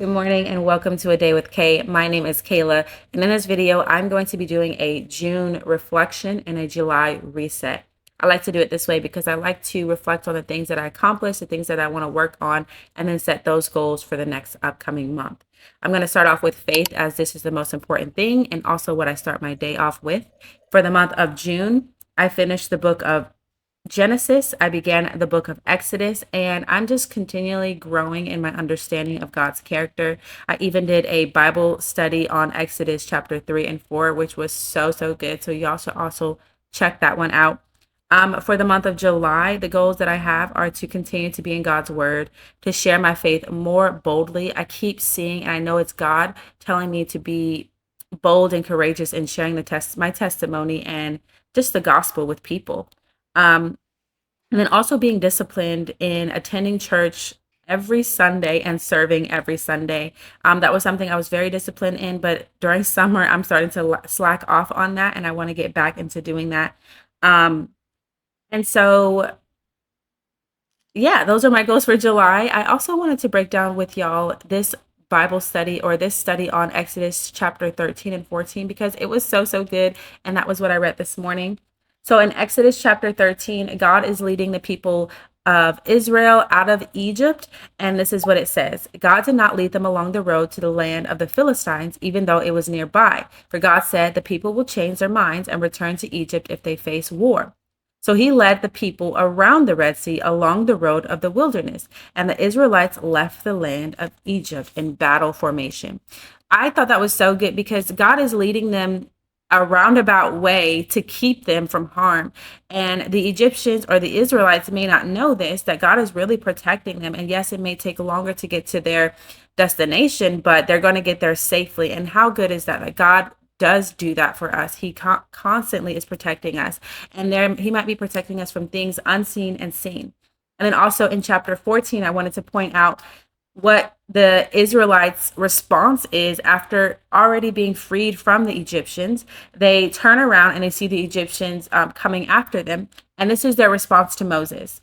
Good morning and welcome to A Day with Kay. My name is Kayla, and in this video, I'm going to be doing a June reflection and a July reset. I like to do it this way because I like to reflect on the things that I accomplished, the things that I want to work on, and then set those goals for the next upcoming month. I'm going to start off with faith as this is the most important thing and also what I start my day off with. For the month of June, I finished the book of Genesis, I began the book of Exodus, and I'm just continually growing in my understanding of God's character. I even did a Bible study on Exodus chapter 3 and 4, which was so good. So you also check that one out. For the month of July, the goals that I have are to continue to be in God's word, to share my faith more boldly. I keep seeing, and I know it's God telling me to be bold and courageous in sharing my testimony and just the gospel with people. And then also being disciplined in attending church every Sunday and serving every Sunday. That was something I was very disciplined in, but during summer, I'm starting to slack off on that, and I want to get back into doing that. Um, and so, yeah, those are my goals for July. I also wanted to break down with y'all this Bible study or this study on Exodus chapter 13 and 14 because it was so good. And that was what I read this morning. So in Exodus chapter 13, God is leading the people of Israel out of Egypt. And this is what it says. God did not lead them along the road to the land of the Philistines, even though it was nearby. For God said the people will change their minds and return to Egypt if they face war. So he led the people around the Red Sea along the road of the wilderness, and the Israelites left the land of Egypt in battle formation. I thought that was so good because God is leading them a roundabout way to keep them from harm. And the Egyptians or the Israelites may not know this, that God is really protecting them. And yes, it may take longer to get to their destination, but they're going to get there safely. And how good is that? That God does do that for us. He constantly is protecting us, and there he might be protecting us from things unseen and seen. And then also in chapter 14, I wanted to point out what the Israelites' response is after already being freed from the Egyptians. They turn around and they see the Egyptians coming after them, and this is their response to Moses.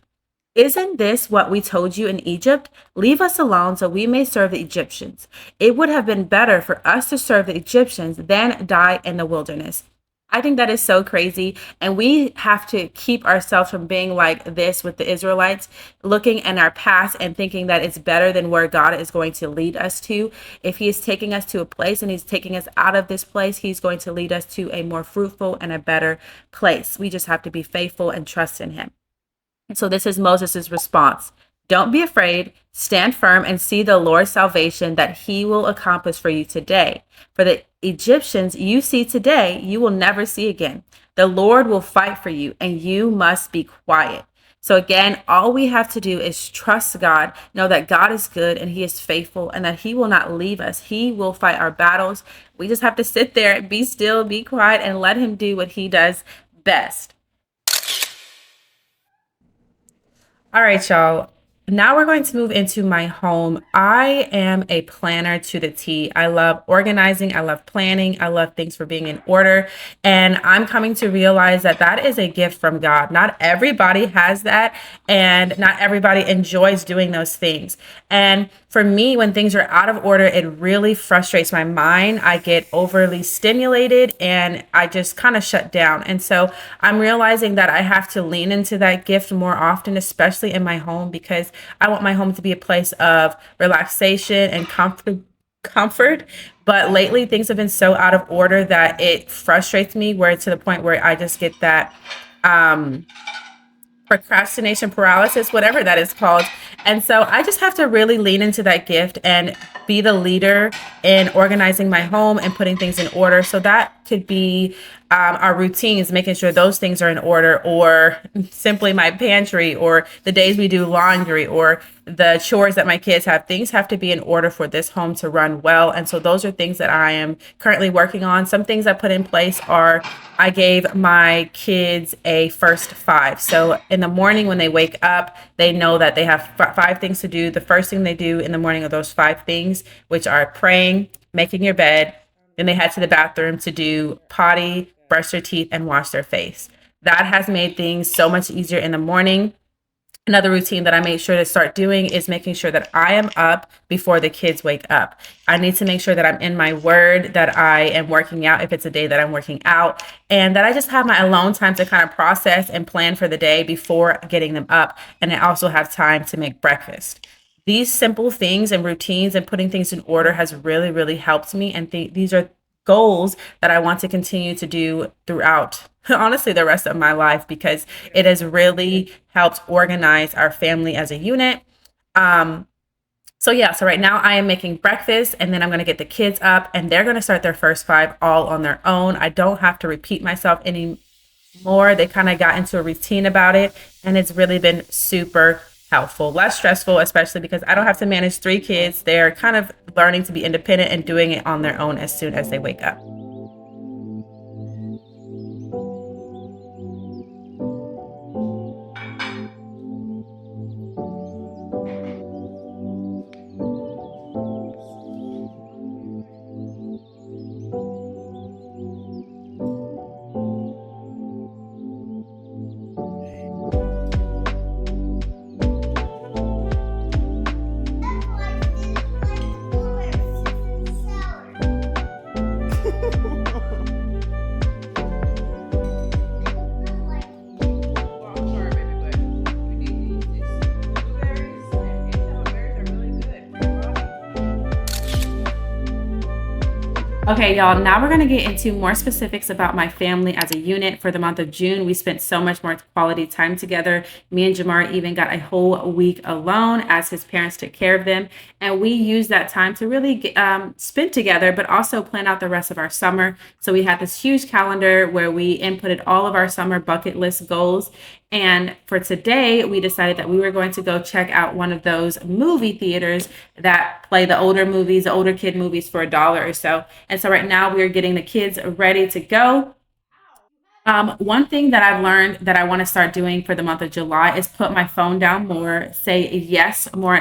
Isn't this what we told you in Egypt? Leave us alone so we may serve the Egyptians. It would have been better for us to serve the Egyptians than die in the wilderness. I think that is so crazy. And we have to keep ourselves from being like this with the Israelites, looking in our past and thinking that it's better than where God is going to lead us to. If he is taking us to a place and he's taking us out of this place, he's going to lead us to a more fruitful and a better place. We just have to be faithful and trust in him. So this is Moses' response. Don't be afraid, stand firm and see the Lord's salvation that he will accomplish for you today. For the Egyptians you see today, you will never see again. The Lord will fight for you and you must be quiet. So again, all we have to do is trust God, know that God is good and he is faithful and that he will not leave us. He will fight our battles. We just have to sit there, be still, be quiet, and let him do what he does best. All right, y'all. Now we're going to move into my home. I am a planner to the T. I love organizing. I love planning. I love things for being in order. And I'm coming to realize that that is a gift from God. Not everybody has that, and not everybody enjoys doing those things. And for me, when things are out of order, it really frustrates my mind. I get overly stimulated and I just kind of shut down. And so I'm realizing that I have to lean into that gift more often, especially in my home, because I want my home to be a place of relaxation and comfort. But lately things have been so out of order that it frustrates me, where to the point where I just get that procrastination paralysis, whatever that is called. And so I just have to really lean into that gift and be the leader in organizing my home and putting things in order. So that could be our routines, making sure those things are in order, or simply my pantry, or the days we do laundry, or the chores that my kids have. Things have to be in order for this home to run well. And so those are things that I am currently working on. Some things I put in place are I gave my kids a first five. So in the morning when they wake up, they know that they have five things to do. The first thing they do in the morning are those five things, which are praying, making your bed. Then they head to the bathroom to do potty, brush their teeth, and wash their face. That has made things so much easier in the morning. Another routine that I made sure to start doing is making sure that I am up before the kids wake up. I need to make sure that I'm in my word, that I am working out if it's a day that I'm working out, and that I just have my alone time to kind of process and plan for the day before getting them up. And I also have time to make breakfast. These simple things and routines and putting things in order has really, really helped me. And these are goals that I want to continue to do throughout, honestly, the rest of my life, because it has really helped organize our family as a unit. Um, so yeah, so right now I am making breakfast and then I'm going to get the kids up and they're going to start their first five all on their own. I don't have to repeat myself anymore. They kind of got into a routine about it and it's really been super helpful, less stressful, especially because I don't have to manage three kids. They're kind of learning to be independent and doing it on their own as soon as they wake up. Okay, y'all, now we're going to get into more specifics about my family as a unit. For the month of June, we spent so much more quality time together. Me and Jamar even got a whole week alone as his parents took care of them. And we used that time to really spend together, but also plan out the rest of our summer. So we had this huge calendar where we inputted all of our summer bucket list goals. And for today, we decided that we were going to go check out one of those movie theaters that play the older movies, the older kid movies for $1 or so. And so right now we are getting the kids ready to go. One thing that I've learned that I want to start doing for the month of July is put my phone down more, say yes more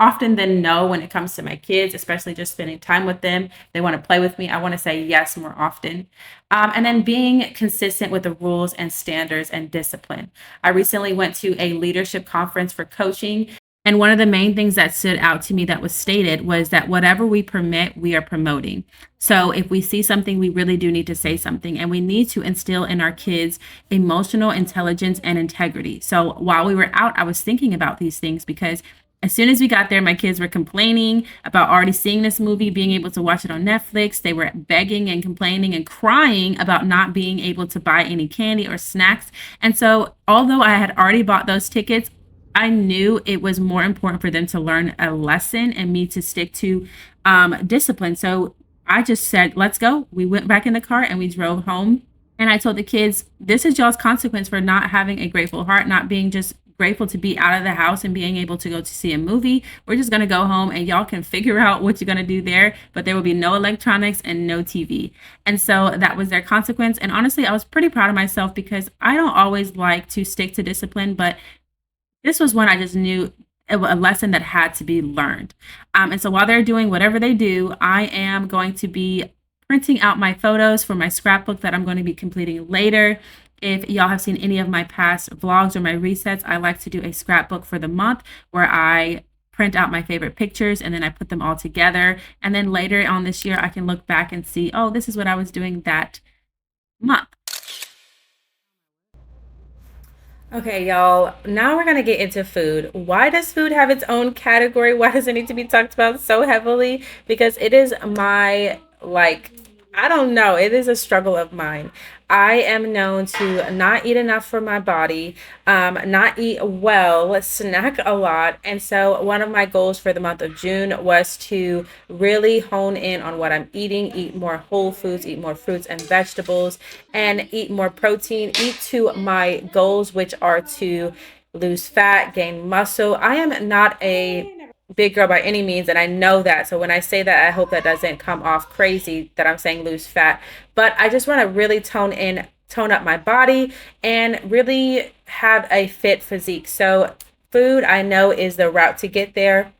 often than no when it comes to my kids, especially just spending time with them. They want to play with me. I want to say yes more often. And then being consistent with the rules and standards and discipline. I recently went to a leadership conference for coaching. And one of the main things that stood out to me that was stated was that whatever we permit, we are promoting. So if we see something, we really do need to say something. And we need to instill in our kids emotional intelligence and integrity. So while we were out, I was thinking about these things because as soon as we got there, my kids were complaining about already seeing this movie, being able to watch it on Netflix. They were begging and complaining and crying about not being able to buy any candy or snacks. And so, although I had already bought those tickets, I knew it was more important for them to learn a lesson and me to stick to discipline. So I just said, let's go. We went back in the car and we drove home. And I told the kids, this is y'all's consequence for not having a grateful heart, not being just grateful to be out of the house and being able to go to see a movie. We're just going to go home and y'all can figure out what you're going to do there, but there will be no electronics and no TV. And so that was their consequence. And honestly, I was pretty proud of myself because I don't always like to stick to discipline, but this was when I just knew a lesson that had to be learned. And so while they're doing whatever they do, I am going to be printing out my photos for my scrapbook that I'm going to be completing later. If y'all have seen any of my past vlogs or my resets, I like to do a scrapbook for the month where I print out my favorite pictures and then I put them all together. And then later on this year, I can look back and see, oh, this is what I was doing that month. Okay, y'all, now we're gonna get into food. Why does food have its own category? Why does it need to be talked about so heavily? Because it is my, like, I don't know, it is a struggle of mine. I am known to not eat enough for my body, not eat well, snack a lot. And so, one of my goals for the month of June was to really hone in on what I'm eating, eat more whole foods, eat more fruits and vegetables, and eat more protein, eat to my goals, which are to lose fat, gain muscle. I am not a big girl by any means, and I know that. So when I say that, I hope that doesn't come off crazy that I'm saying lose fat. But I just want to really tone up my body and really have a fit physique. So food I know is the route to get there.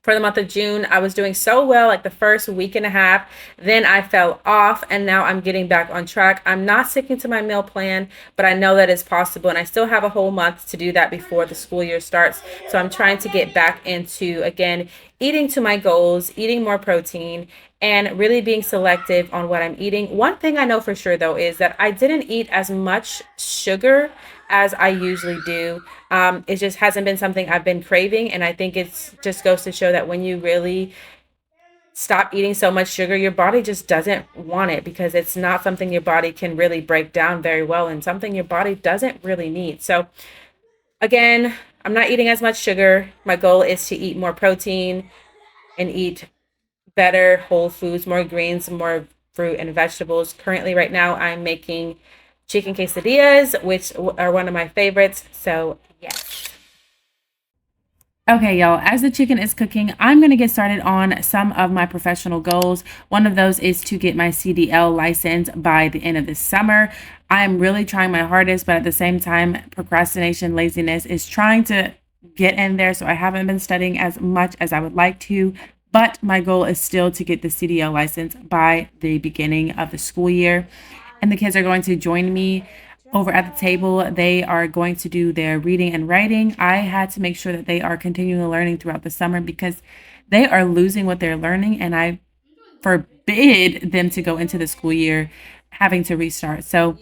For the month of June, I was doing so well, like the first week and a half. Then I fell off, and now I'm getting back on track. I'm not sticking to my meal plan, but I know that it's possible, and I still have a whole month to do that before the school year starts. So I'm trying to get back into, again, eating to my goals, eating more protein, and really being selective on what I'm eating. One thing I know for sure, though, is that I didn't eat as much sugar as I usually do. It just hasn't been something I've been craving. And I think it's just goes to show that when you really stop eating so much sugar, your body just doesn't want it because it's not something your body can really break down very well and something your body doesn't really need. So, again, I'm not eating as much sugar. My goal is to eat more protein and eat better whole foods, more greens, more fruit and vegetables. Currently, right now, I'm making chicken quesadillas, which are one of my favorites. So, yes. Okay, y'all, as the chicken is cooking, I'm going to get started on some of my professional goals. One of those is to get my CDL license by the end of this summer. I'm really trying my hardest, but at the same time, procrastination, laziness is trying to get in there. So I haven't been studying as much as I would like to, but my goal is still to get the CDL license by the beginning of the school year. And the kids are going to join me over at the table. They are going to do their reading and writing. I had to make sure that they are continuing learning throughout the summer because they are losing what they're learning, and I forbid them to go into the school year having to restart. So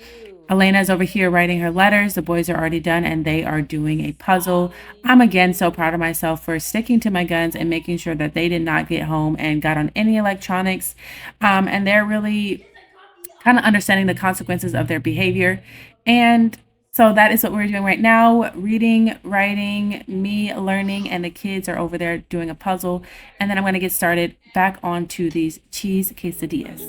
Elena's over here writing her letters. The boys are already done and they are doing a puzzle. I'm again so proud of myself for sticking to my guns and making sure that they did not get home and got on any electronics. And they're really kind of understanding the consequences of their behavior. And so that is what we're doing right now, reading, writing, me learning, and the kids are over there doing a puzzle. And then I'm going to get started back onto these cheese quesadillas.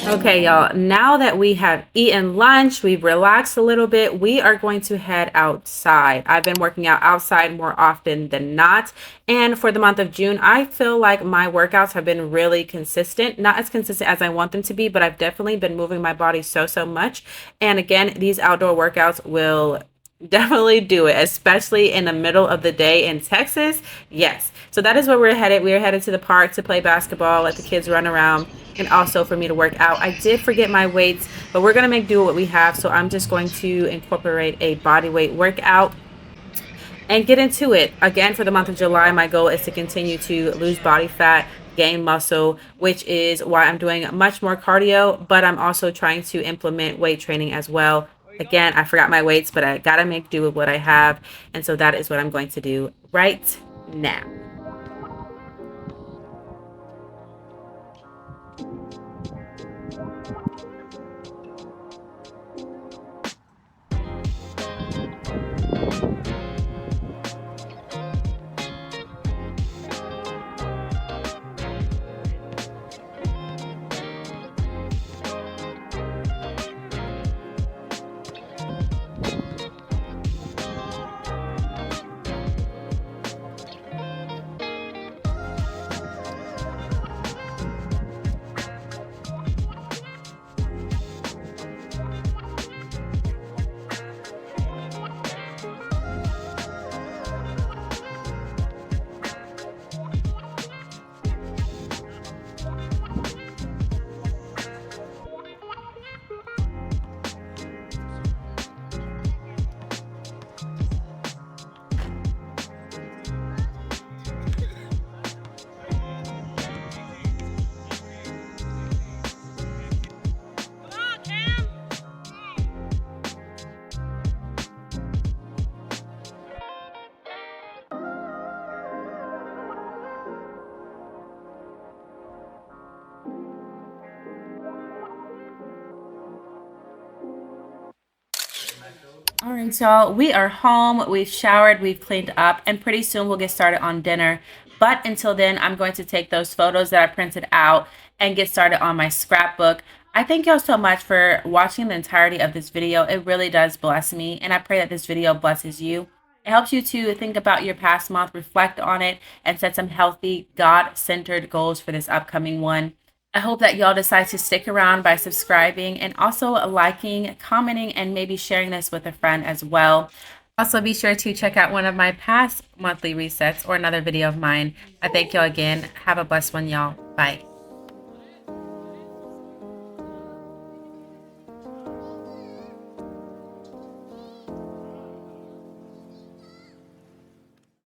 Okay, y'all, now that we have eaten lunch, we've relaxed a little bit, we are going to head outside. I've been working out outside more often than not. And for the month of June, I feel like my workouts have been really consistent. Not as consistent as I want them to be, but I've definitely been moving my body so much. And again, these outdoor workouts will definitely do it, especially in the middle of the day in Texas. Yes. So that is where we're headed. We are headed to the park to play basketball, let the kids run around, and also for me to work out. I did forget my weights, but we're going to make do with what we have. So I'm just going to incorporate a body weight workout and get into it. Again, for the month of July, my goal is to continue to lose body fat, gain muscle, which is why I'm doing much more cardio, but I'm also trying to implement weight training as well. Again, I forgot my weights, but I gotta make do with what I have. And so that is what I'm going to do right now. All right, y'all, we are home. We've showered, we've cleaned up, and pretty soon we'll get started on dinner. But until then, I'm going to take those photos that I printed out and get started on my scrapbook. I thank y'all so much for watching the entirety of this video. It really does bless me, and I pray that this video blesses you. It helps you to think about your past month, reflect on it, and set some healthy, God-centered goals for this upcoming one. I hope that y'all decide to stick around by subscribing and also liking, commenting, and maybe sharing this with a friend as well. Also, be sure to check out one of my past monthly resets or another video of mine. I thank y'all again. Have a blessed one, y'all. Bye.